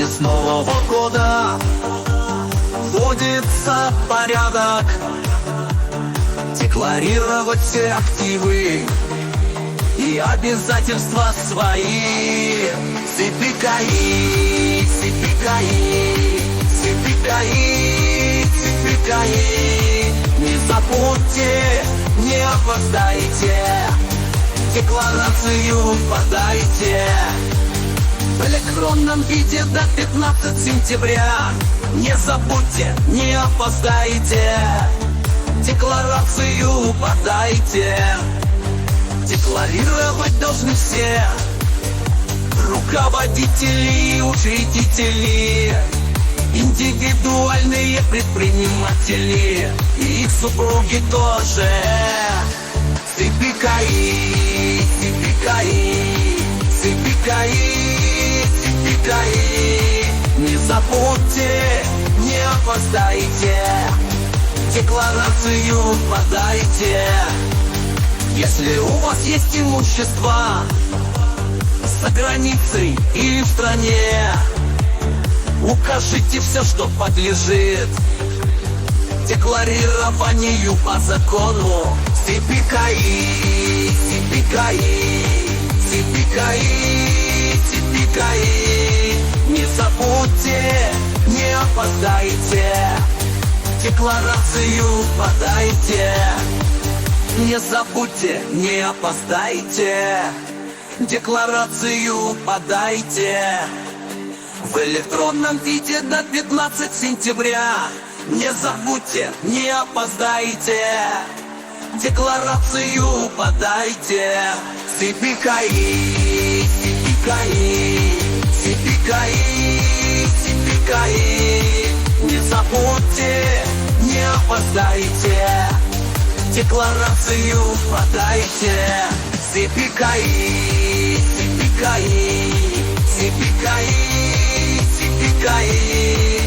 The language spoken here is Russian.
накануне с Нового года вводится порядок декларировать все активы и обязательства свои. CPKI, CPKI, CPKI, CPKI. Не забудьте, не опоздайте, декларацию подайте в электронном виде до 15 сентября. Не забудьте, не опоздайте, декларацию подайте. Декларировать должны все руководители и учредители, индивидуальные предприниматели и их супруги тоже. CPKI, CPKI, CPKI, CPKI. Не забудьте, не опоздайте, декларацию подайте. Если у вас есть имущество за границей или в стране, укажите все, что подлежит декларированию по закону. CPKI, CPKI, CPKI, CPKI. Не забудьте, не опоздайте, декларацию подайте. Не забудьте, не опоздайте, декларацию подайте в электронном виде до 15 сентября. Не забудьте, не опоздайте, декларацию подайте. CPKI, CPKI, CPKI, CPKI. Не забудьте, не опоздайте, декларацию подайте. CPKI, CPKI, CPKI, CPKI.